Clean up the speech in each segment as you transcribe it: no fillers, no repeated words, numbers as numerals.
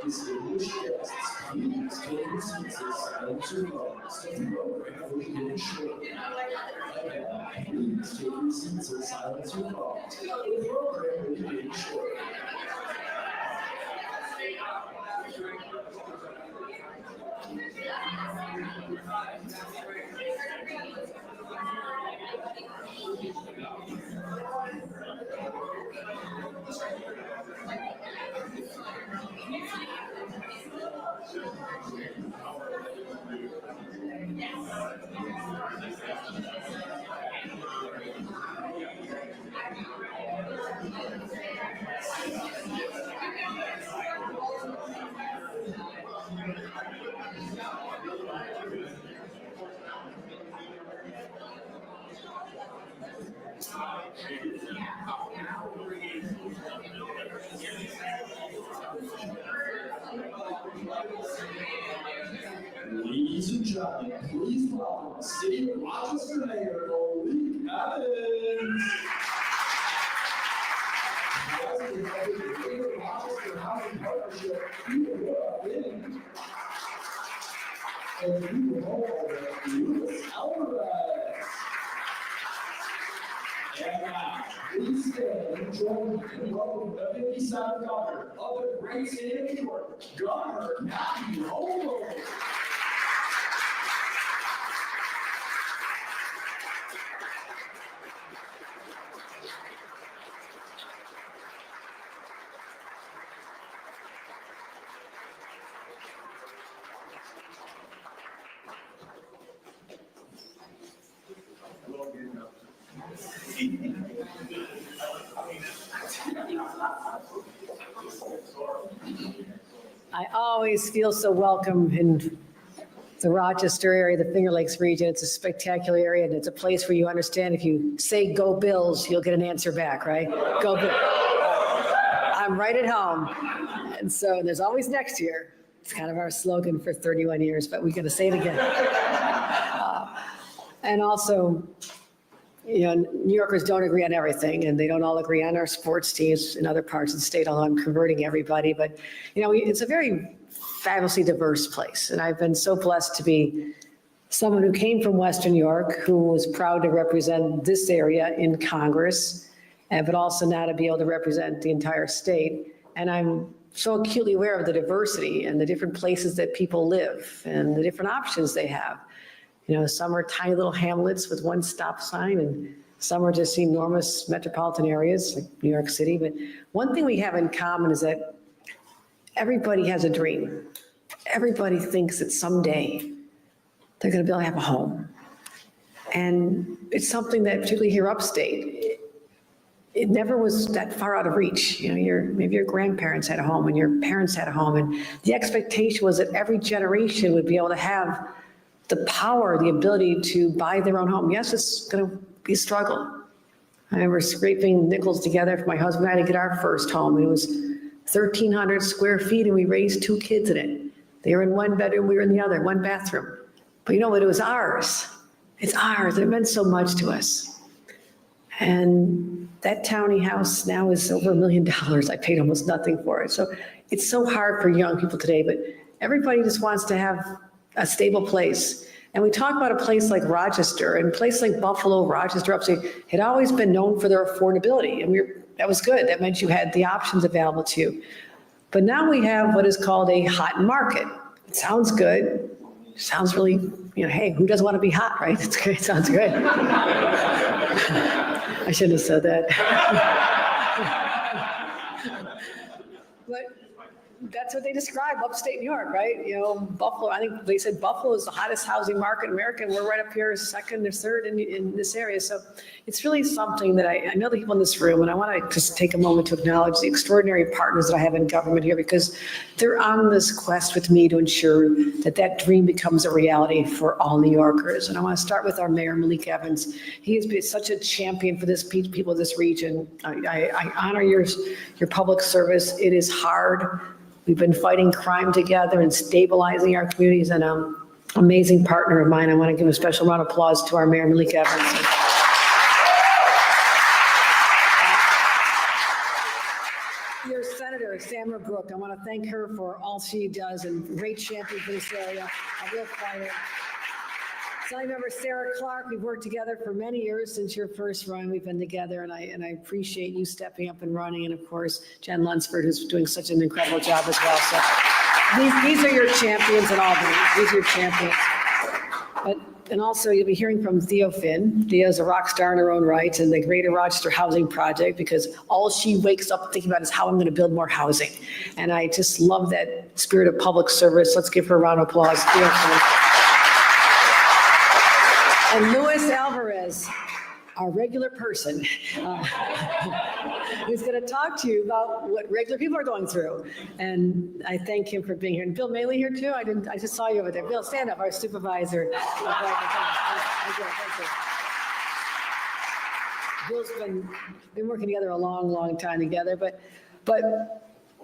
Distinguished guests, please take your seats as silence regards the program will begin shortly. Again, please take your seats as silence regards the program will begin shortly. Ladies and gentlemen, please welcome City of Rochester Mayor Malik. President of the Greater Rochester Housing Partnership, and new homeowner, Lewis Alvarez. And now, please stand and join me in welcoming the 57th Governor of the great state of New York, Governor Kathy Hochul. I always feel so welcome in the Rochester area, the Finger Lakes region. It's a spectacular area, and it's a place where you understand if you say "Go Bills," you'll get an answer back, right? Go Bills. I'm right at home. And so there's always next year. It's kind of our slogan for 31 years, but we're going to say it again. And also, you know, New Yorkers don't agree on everything, and they don't all agree on our sports teams in other parts of the state, although I'm converting everybody. But, you know, it's a very fabulously diverse place. And I've been so blessed to be someone who came from Western New York, who was proud to represent this area in Congress, but also now to be able to represent the entire state. And I'm so acutely aware of the diversity and the different places that people live and the different options they have. You know, some are tiny little hamlets with one stop sign, and some are just enormous metropolitan areas like New York City. But one thing we have in common is that everybody has a dream. Everybody thinks that someday they're going to be able to have a home. And it's something that, particularly here upstate, it never was that far out of reach. You know, maybe your grandparents had a home and your parents had a home, and the expectation was that every generation would be able to have the power, the ability to buy their own home. Yes, it's going to be a struggle. I remember scraping nickels together for my husband and I to get our first home. It was 1,300 square feet, and we raised 2 kids in it. They were in one bedroom, we were in the other, 1 bathroom. But you know what? It was ours. It's ours. It meant so much to us. And that tiny house now is over $1 million. I paid almost nothing for it. So it's so hard for young people today, but everybody just wants to have a stable place. And we talk about a place like Rochester, and a place like Buffalo, Rochester, upstate, had always been known for their affordability. And that was good. That meant you had the options available to you. But now we have what is called a hot market. It sounds good. It sounds really, you know, hey, who doesn't want to be hot, right? It's good. It sounds good. I shouldn't have said that. that's what they describe upstate New York, right? You know, Buffalo, I think they said Buffalo is the hottest housing market in America, and we're right up here second or third in this area. So it's really something that I know the people in this room, and I want to just take a moment to acknowledge the extraordinary partners that I have in government here, because they're on this quest with me to ensure that that dream becomes a reality for all New Yorkers. And I want to start with our mayor, Malik. He has been such a champion for this people of this region. I honor your public service. It is hard. We've been fighting crime together and stabilizing our communities, and amazing partner of mine. I want to give a special round of applause to our mayor, Malik Evans. Your Senator, Samara Brook, I want to thank her for all she does, and great champion for this area, a real fighter. Assembly Member Sarah Clark, we've worked together for many years since your first run. We've been together, and I appreciate you stepping up and running. And of course, Jen Lunsford, who's doing such an incredible job as well. So these are your champions in Albany. These are your champions. And also, you'll be hearing from Theo Finn. Theo's a rock star in her own right, and the Greater Rochester Housing Project, because all she wakes up thinking about is how I'm going to build more housing. And I just love that spirit of public service. Let's give her a round of applause. Theo Finn. And Luis Alvarez, our regular person, who's going to talk to you about what regular people are going through. And I thank him for being here. And Bill Maley here too. I just saw you over there. Bill, stand up, our supervisor. Bill's been working together a long time together, but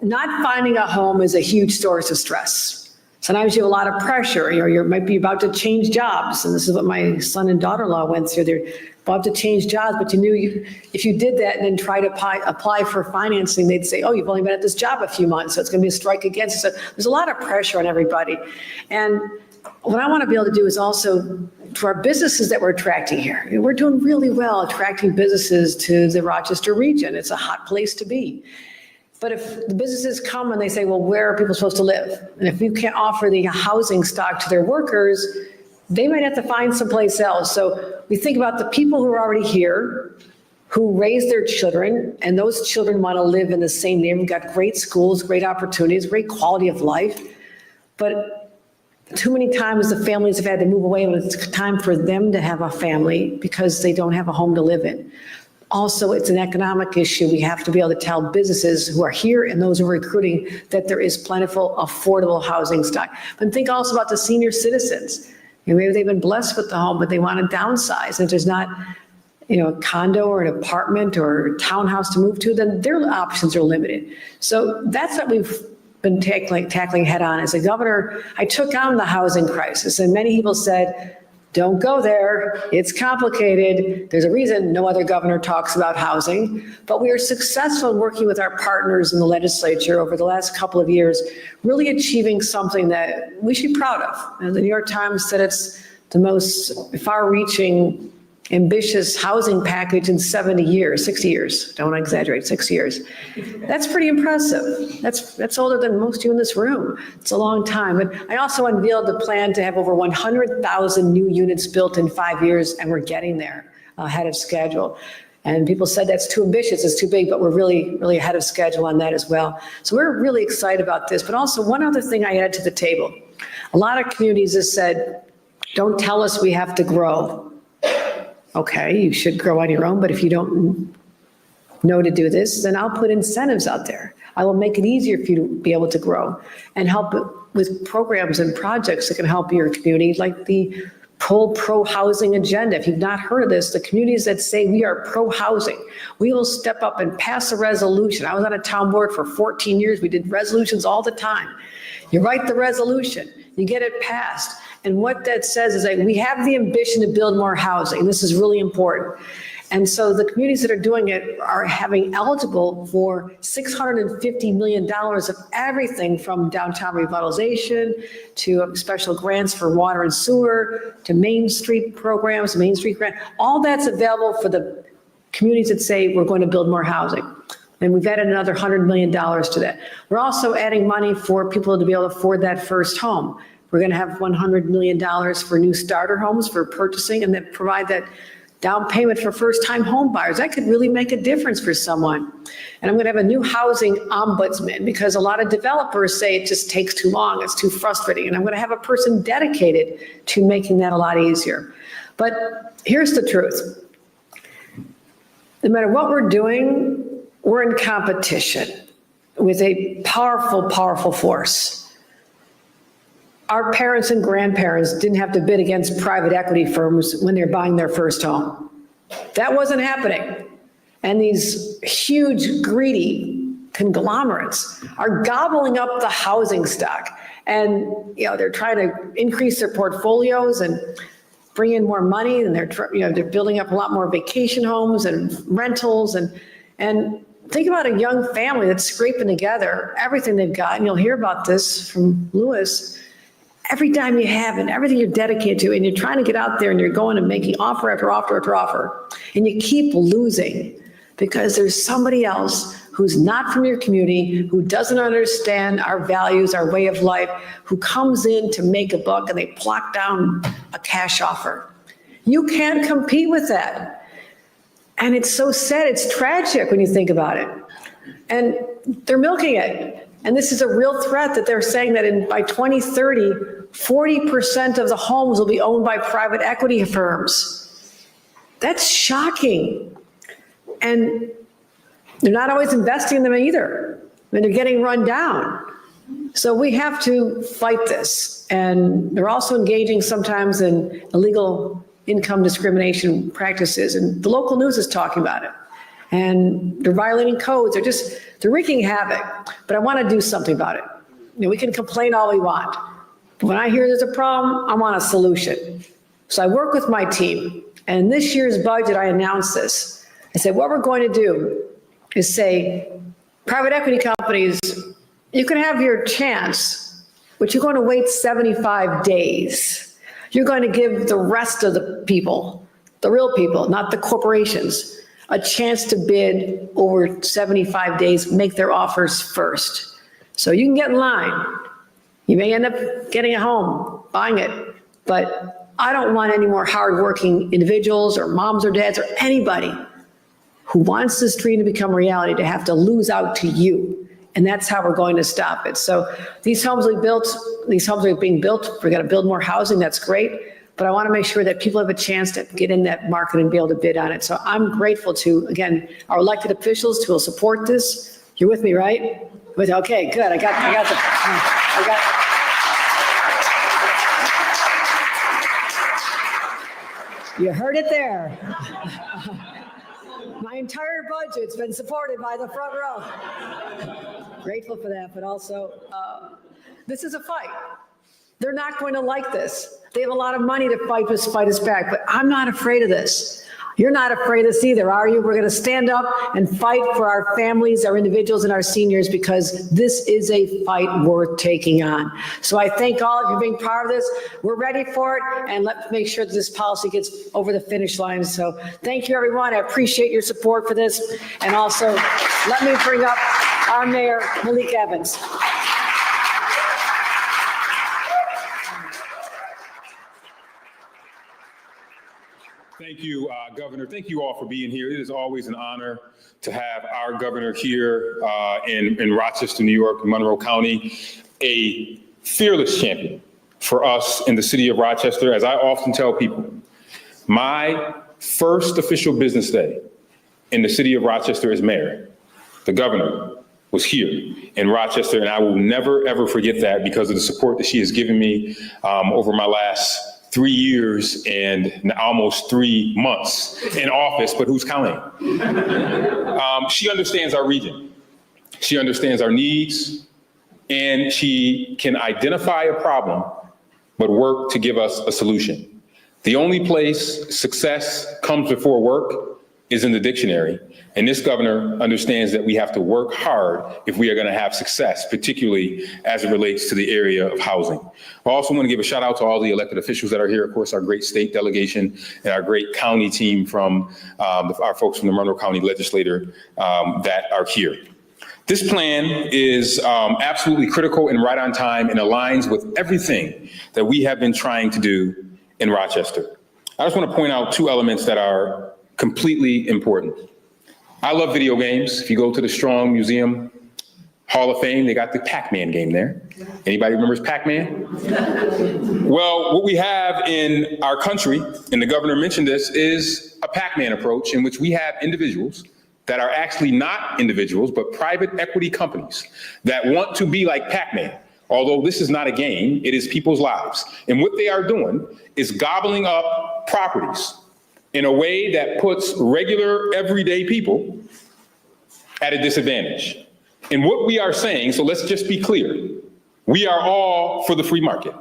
not finding a home is a huge source of stress. Sometimes you have a lot of pressure. You might be about to change jobs, and this is what my son and daughter-in-law went through. They're about to change jobs, but you knew if you did that and then try to apply for financing, they'd say, oh, you've only been at this job a few months, so it's going to be a strike against you. So there's a lot of pressure on everybody. And what I want to be able to do is also, to our businesses that we're attracting here, we're doing really well attracting businesses to the Rochester region. It's a hot place to be. But if the businesses come and they say, well, where are people supposed to live? And if you can't offer the housing stock to their workers, they might have to find someplace else. So we think about the people who are already here, who raise their children, and those children want to live in the same neighborhood. We've got great schools, great opportunities, great quality of life. But too many times the families have had to move away when it's time for them to have a family because they don't have a home to live in. Also, it's an economic issue. We have to be able to tell businesses who are here and those who are recruiting that there is plentiful, affordable housing stock. But think also about the senior citizens. Maybe they've been blessed with the home, but they want to downsize. If there's not, a condo or an apartment or a townhouse to move to, then their options are limited. So that's what we've been tackling head on. As a governor, I took on the housing crisis, and many people said, don't go there. It's complicated. There's a reason no other governor talks about housing, but we are successful in working with our partners in the legislature over the last couple of years, really achieving something that we should be proud of. And the New York Times said it's the most far-reaching, ambitious housing package in 60 years. Don't exaggerate, 6 years. That's pretty impressive. That's older than most of you in this room. It's a long time. But I also unveiled the plan to have over 100,000 new units built in 5 years, and we're getting there ahead of schedule. And people said that's too ambitious, it's too big, but we're really, really ahead of schedule on that as well. So we're really excited about this. But also one other thing I add to the table. A lot of communities have said, don't tell us we have to grow. Okay, you should grow on your own, but if you don't know to do this, then I'll put incentives out there. I will make it easier for you to be able to grow and help with programs and projects that can help your community, like the pro-housing agenda. If you've not heard of this, the communities that say we are pro-housing, we will step up and pass a resolution. I was on a town board for 14 years. We did resolutions all the time. You write the resolution, you get it passed. And what that says is that we have the ambition to build more housing. This is really important. And so the communities that are doing it are having eligible for $650 million of everything from downtown revitalization to special grants for water and sewer to Main Street programs, Main Street grant. All that's available for the communities that say we're going to build more housing. And we've added another $100 million to that. We're also adding money for people to be able to afford that first home. We're going to have $100 million for new starter homes for purchasing and then provide that down payment for first-time home buyers. That could really make a difference for someone. And I'm going to have a new housing ombudsman because a lot of developers say it just takes too long, it's too frustrating. And I'm going to have a person dedicated to making that a lot easier. But here's the truth. No matter what we're doing, we're in competition with a powerful, powerful force. Our parents and grandparents didn't have to bid against private equity firms when they're buying their first home. That wasn't happening. And these huge, greedy conglomerates are gobbling up the housing stock. And, they're trying to increase their portfolios and bring in more money. And they're building up a lot more vacation homes and rentals. And think about a young family that's scraping together everything they've got. And you'll hear about this from Lewis. Every dime you have and everything you're dedicated to, and you're trying to get out there and you're going and making offer after offer after offer, and you keep losing because there's somebody else who's not from your community, who doesn't understand our values, our way of life, who comes in to make a buck and they plop down a cash offer. You can't compete with that. And it's so sad, it's tragic when you think about it. And they're milking it. And this is a real threat that they're saying that by 2030, 40% of the homes will be owned by private equity firms. That's shocking. And they're not always investing in them either. I mean, they're getting run down. So we have to fight this. And they're also engaging sometimes in illegal income discrimination practices. And the local news is talking about it. And they're violating codes. They're wreaking havoc. But I want to do something about it. We can complain all we want. But when I hear there's a problem, I want a solution. So I work with my team. And in this year's budget, I announced this. I said, what we're going to do is say, private equity companies, you can have your chance, but you're going to wait 75 days. You're going to give the rest of the people, the real people, not the corporations, a chance to bid over 75 days, make their offers first. So you can get in line. You may end up getting a home, buying it, but I don't want any more hardworking individuals or moms or dads or anybody who wants this dream to become reality to have to lose out to you. And that's how we're going to stop it. So these homes we built, these homes are being built. We're going to build more housing. That's great. But I want to make sure that people have a chance to get in that market and be able to bid on it. So I'm grateful to, again, our elected officials who will support this. You're with me, right? Okay, good. I got you heard it there. My entire budget's been supported by the front row. Grateful for that, but also, this is a fight. They're not going to like this. They have a lot of money to fight us back, but I'm not afraid of this. You're not afraid of this either, are you? We're going to stand up and fight for our families, our individuals, and our seniors because this is a fight worth taking on. So I thank all of you for being part of this. We're ready for it, and let's make sure that this policy gets over the finish line. So thank you, everyone. I appreciate your support for this. And also, let me bring up our Mayor, Malik Evans. Thank you, Governor. Thank you all for being here. It is always an honor to have our governor here in Rochester, New York, Monroe County, a fearless champion for us in the city of Rochester. As I often tell people, my first official business day in the city of Rochester as mayor, the governor was here in Rochester, and I will never, ever forget that because of the support that she has given me over my last 3 years and almost 3 months in office, but who's counting? She understands our region. She understands our needs, and she can identify a problem, but work to give us a solution. The only place success comes before work is in the dictionary. And this governor understands that we have to work hard if we are going to have success, particularly as it relates to the area of housing. I also want to give a shout out to all the elected officials that are here, of course, our great state delegation and our great county team from our folks from the Monroe County Legislature that are here. This plan is absolutely critical and right on time and aligns with everything that we have been trying to do in Rochester. I just want to point out two elements that are completely important. I love video games. If you go to the Strong Museum Hall of Fame, they got the Pac-Man game there. Anybody remembers Pac-Man? Well, what we have in our country, and the governor mentioned this, is a Pac-Man approach in which we have individuals that are actually not individuals, but private equity companies that want to be like Pac-Man. Although this is not a game, it is people's lives. And what they are doing is gobbling up properties in a way that puts regular, everyday people at a disadvantage. And what we are saying, so let's just be clear, we are all for the free market.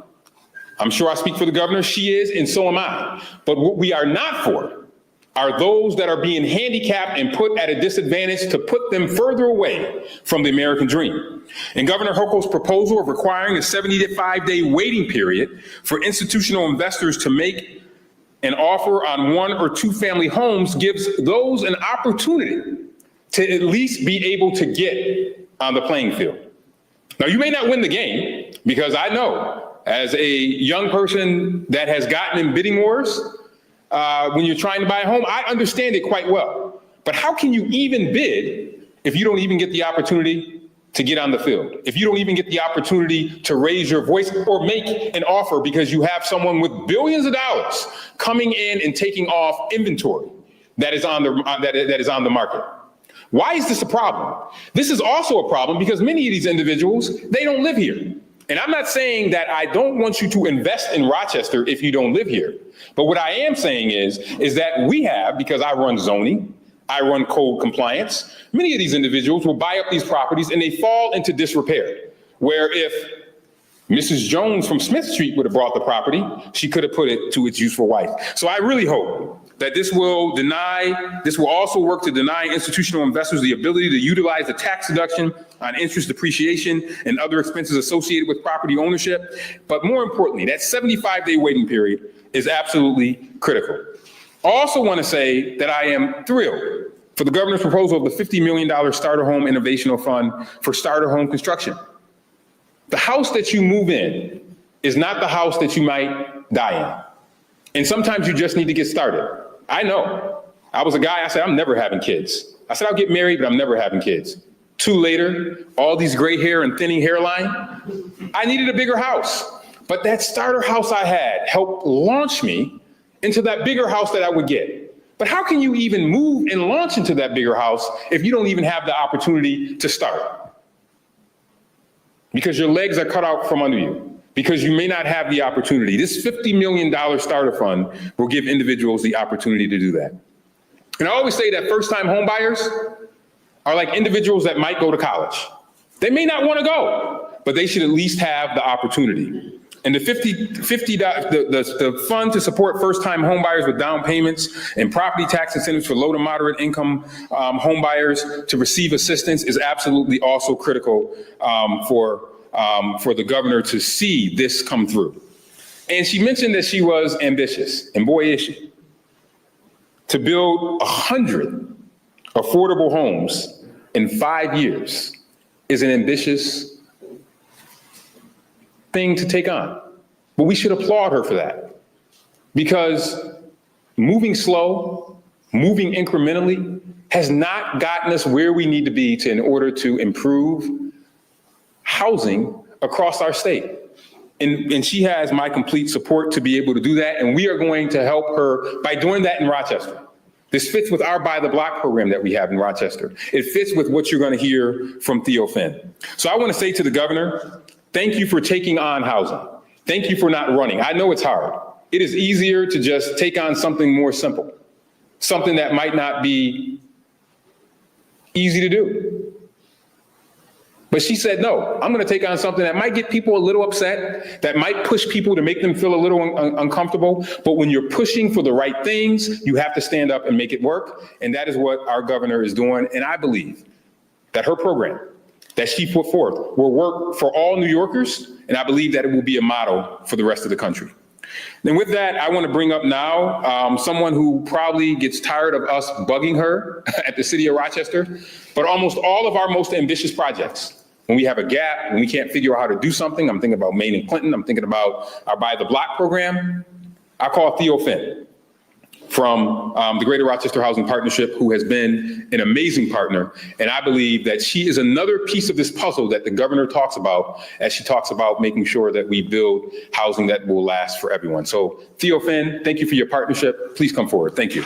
I'm sure I speak for the governor, she is, and so am I. But what we are not for are those that are being handicapped and put at a disadvantage to put them further away from the American dream. And Governor Hochul's proposal of requiring a 75-day waiting period for institutional investors to make an offer on 1 or 2 family homes gives those an opportunity to at least be able to get on the playing field. Now, you may not win the game, because I know as a young person that has gotten in bidding wars, when you're trying to buy a home, I understand it quite well. But how can you even bid if you don't even get the opportunity to get on the field? If you don't even get the opportunity to raise your voice or make an offer because you have someone with billions of dollars coming in and taking off inventory that is on the market? Why is this a problem? This is also a problem because many of these individuals, they don't live here. And I'm not saying that I don't want you to invest in Rochester if you don't live here. But what I am saying is that we have, because I run zoning, I run code compliance, many of these individuals will buy up these properties and they fall into disrepair. Where if Mrs. Jones from Smith Street would have bought the property, she could have put it to its useful life. So I really hope that this will also work to deny institutional investors the ability to utilize the tax deduction on interest depreciation and other expenses associated with property ownership. But more importantly, that 75-day waiting period is absolutely critical. I also want to say that I am thrilled for the governor's proposal of the $50 million Starter Home Innovational Fund for starter home construction. The house that you move in is not the house that you might die in. And sometimes you just need to get started. I know. I was a guy, I said, I'm never having kids. I said, I'll get married, but I'm never having kids. 2 later, all these gray hair and thinning hairline. I needed a bigger house. But that starter house I had helped launch me into that bigger house that I would get. But how can you even move and launch into that bigger house if you don't even have the opportunity to start? Because your legs are cut out from under you. Because you may not have the opportunity. This $50 million starter fund will give individuals the opportunity to do that. And I always say that first-time homebuyers are like individuals that might go to college. They may not want to go, but they should at least have the opportunity. And the fund to support first-time homebuyers with down payments and property tax incentives for low to moderate income homebuyers to receive assistance is absolutely also critical for the governor to see this come through. And she mentioned that she was ambitious, and boy is she. To build 100 affordable homes in 5 years is an ambitious thing to take on. But we should applaud her for that. Because moving slow, moving incrementally has not gotten us where we need to be in order to improve housing across our state. And she has my complete support to be able to do that. And we are going to help her by doing that in Rochester. This fits with our Buy the Block program that we have in Rochester. It fits with what you're going to hear from Theo Finn. So I want to say to the governor, thank you for taking on housing. Thank you for not running. I know it's hard. It is easier to just take on something more simple, something that might not be easy to do. But she said, no, I'm going to take on something that might get people a little upset, that might push people to make them feel a little uncomfortable. But when you're pushing for the right things, you have to stand up and make it work. And that is what our governor is doing. And I believe that her program that she put forth will work for all New Yorkers. And I believe that it will be a model for the rest of the country. And with that, I want to bring up now someone who probably gets tired of us bugging her at the city of Rochester, but almost all of our most ambitious projects, when we have a gap, when we can't figure out how to do something, I'm thinking about Maine and Clinton, I'm thinking about our Buy the Block program, I call Theo Finn. from the Greater Rochester Housing Partnership, who has been an amazing partner. And I believe that she is another piece of this puzzle that the governor talks about as she talks about making sure that we build housing that will last for everyone. So Theo Finn, thank you for your partnership. Please come forward. Thank you.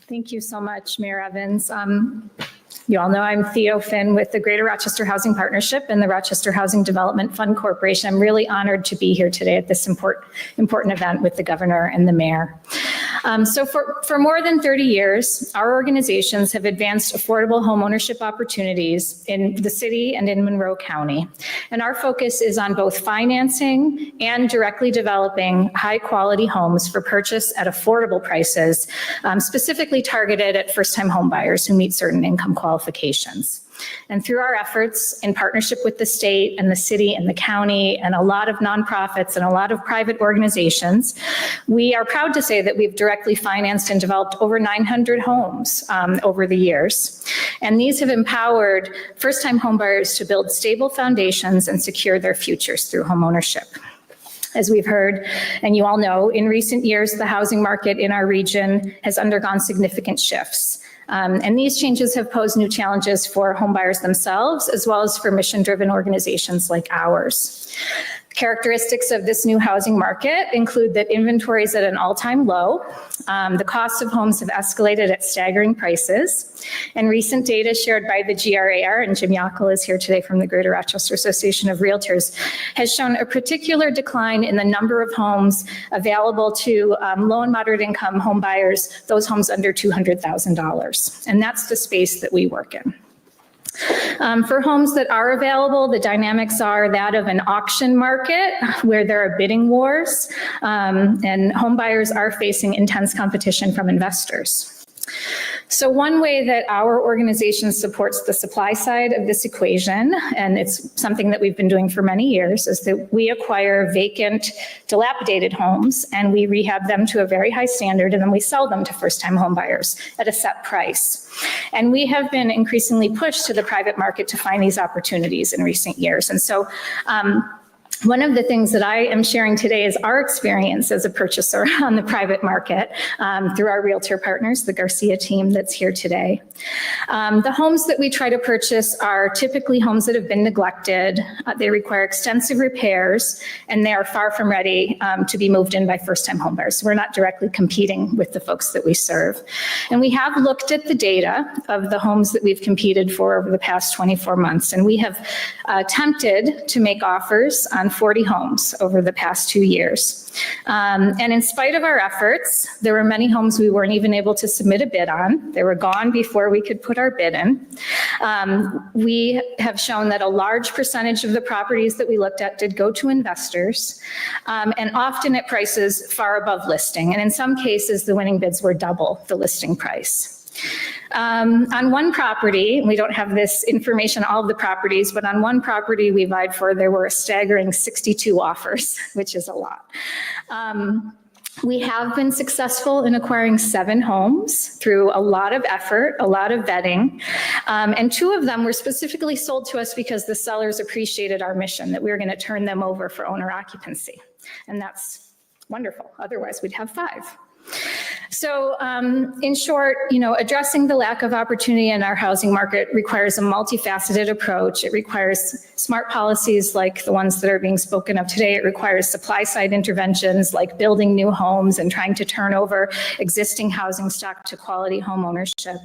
Thank you so much, Mayor Evans. You all know I'm Theo Finn with the Greater Rochester Housing Partnership and the Rochester Housing Development Fund Corporation. I'm really honored to be here today at this important event with the governor and the mayor. So for more than 30 years, our organizations have advanced affordable homeownership opportunities in the city and in Monroe County. And our focus is on both financing and directly developing high-quality homes for purchase at affordable prices, specifically targeted at first-time homebuyers who meet certain income qualifications. And through our efforts in partnership with the state and the city and the county and a lot of nonprofits and a lot of private organizations, we are proud to say that we've directly financed and developed over 900 homes over the years. And these have empowered first-time homebuyers to build stable foundations and secure their futures through homeownership. As we've heard, and you all know, in recent years, the housing market in our region has undergone significant shifts. And these changes have posed new challenges for homebuyers themselves, as well as for mission-driven organizations like ours. Characteristics of this new housing market include that inventory is at an all-time low. The cost of homes have escalated at staggering prices. And recent data shared by the GRAR, and Jim Yockel is here today from the Greater Rochester Association of Realtors, has shown a particular decline in the number of homes available to low and moderate income home buyers, those homes under $200,000. And that's the space that we work in. For homes that are available, the dynamics are that of an auction market where there are bidding wars, and home buyers are facing intense competition from investors. So one way that our organization supports the supply side of this equation, and it's something that we've been doing for many years, is that we acquire vacant, dilapidated homes and we rehab them to a very high standard, and then we sell them to first-time home buyers at a set price. And we have been increasingly pushed to the private market to find these opportunities in recent years. And so one of the things that I am sharing today is our experience as a purchaser on the private market through our realtor partners, the Garcia team that's here today. The homes that we try to purchase are typically homes that have been neglected. They require extensive repairs, and they are far from ready to be moved in by first-time homebuyers. So we're not directly competing with the folks that we serve. And we have looked at the data of the homes that we've competed for over the past 24 months, and we have attempted to make offers on 40 homes over the past 2 years. And in spite of our efforts, there were many homes we weren't even able to submit a bid on. They were gone before we could put our bid in. We have shown that a large percentage of the properties that we looked at did go to investors, and often at prices far above listing. And in some cases, the winning bids were double the listing price. On one property, we don't have this information on all of the properties, but on one property we vied for, there were a staggering 62 offers, which is a lot. We have been successful in acquiring 7 homes through a lot of effort, a lot of vetting, and 2 of them were specifically sold to us because the sellers appreciated our mission, that we were going to turn them over for owner occupancy. And that's wonderful. Otherwise, we'd have 5. So in short, addressing the lack of opportunity in our housing market requires a multifaceted approach. It requires smart policies like the ones that are being spoken of today. It requires supply side interventions like building new homes and trying to turn over existing housing stock to quality home ownership,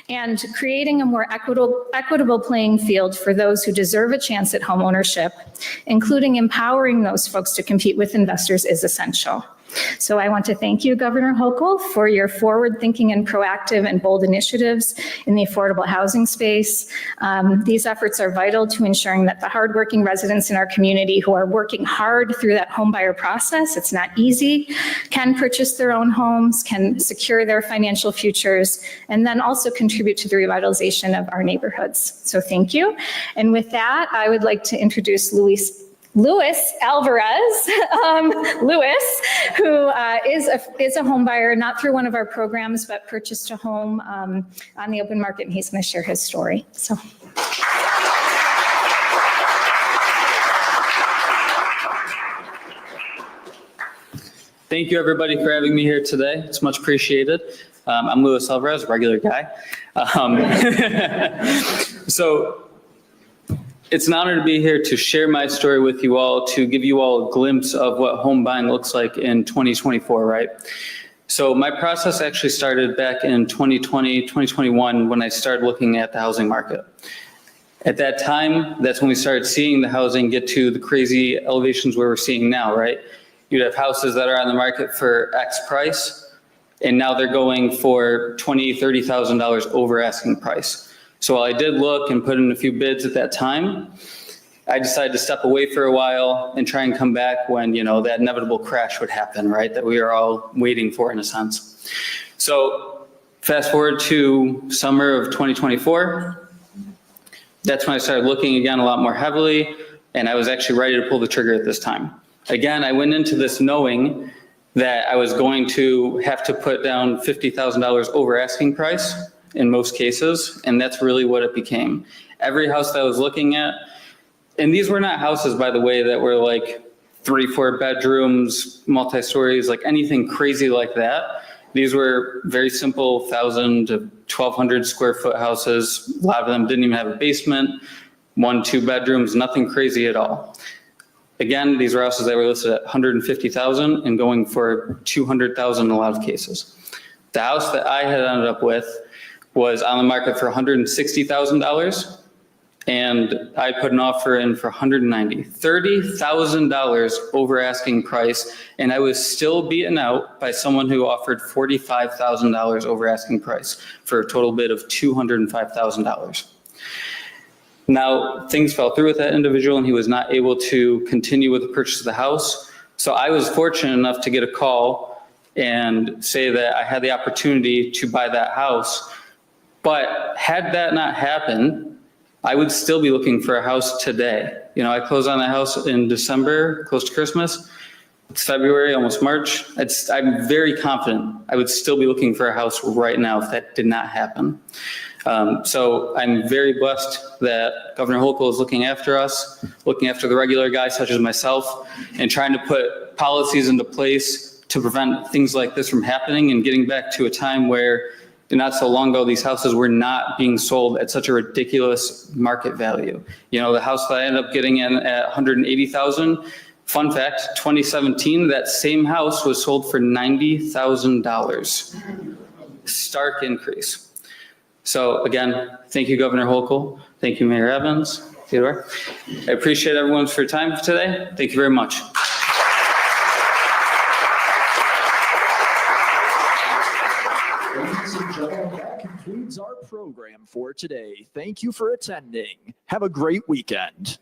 and creating a more equitable playing field for those who deserve a chance at home ownership, including empowering those folks to compete with investors, is essential. So I want to thank you, Governor Hochul, for your forward-thinking and proactive and bold initiatives in the affordable housing space. These efforts are vital to ensuring that the hardworking residents in our community who are working hard through that homebuyer process, it's not easy, can purchase their own homes, can secure their financial futures, and then also contribute to the revitalization of our neighborhoods. So thank you. And with that, I would like to introduce Luis Alvarez, who is a home buyer, not through one of our programs, but purchased a home on the open market, and he's going to share his story. So. Thank you, everybody, for having me here today. It's much appreciated. I'm Luis Alvarez, regular guy. So it's an honor to be here to share my story with you all, to give you all a glimpse of what home buying looks like in 2024, right? So my process actually started back in 2020, 2021, when I started looking at the housing market. At that time, that's when we started seeing the housing get to the crazy elevations where we're seeing now, right? You'd have houses that are on the market for X price, and now they're going for $20,000, $30,000 over asking price. So while I did look and put in a few bids at that time, I decided to step away for a while and try and come back when, you know, that inevitable crash would happen, right? That we are all waiting for in a sense. So fast forward to summer of 2024. That's when I started looking again a lot more heavily, and I was actually ready to pull the trigger at this time. Again, I went into this knowing that I was going to have to put down $50,000 over asking price in most cases, and that's really what it became. Every house that I was looking at, and these were not houses, by the way, that were like 3-4 bedrooms, multi-stories, like anything crazy like that. These were very simple 1,000 to 1,200 square foot houses. A lot of them didn't even have a basement, 1-2 bedrooms, nothing crazy at all. Again, these were houses that were listed at $150,000 and going for $200,000 in a lot of cases. The house that I had ended up with was on the market for $160,000, and I put an offer in for $190,000, $30,000 over asking price, and I was still beaten out by someone who offered $45,000 over asking price for a total bid of $205,000. Now, things fell through with that individual, and he was not able to continue with the purchase of the house. So I was fortunate enough to get a call and say that I had the opportunity to buy that house. But had that not happened, I would still be looking for a house today. You know, I closed on that house in December, close to Christmas. It's February, almost March. I'm very confident I would still be looking for a house right now if that did not happen. So I'm very blessed that Governor Hochul is looking after us, looking after the regular guys such as myself, and trying to put policies into place to prevent things like this from happening and getting back to a time where not so long ago, these houses were not being sold at such a ridiculous market value. You know, the house that I ended up getting in at $180,000, fun fact, 2017, that same house was sold for $90,000. Stark increase. So again, thank you, Governor Hochul. Thank you, Mayor Evans, Theodore. I appreciate everyone for your time today. Thank you very much. Ladies and gentlemen, that concludes our program for today. Thank you for attending. Have a great weekend.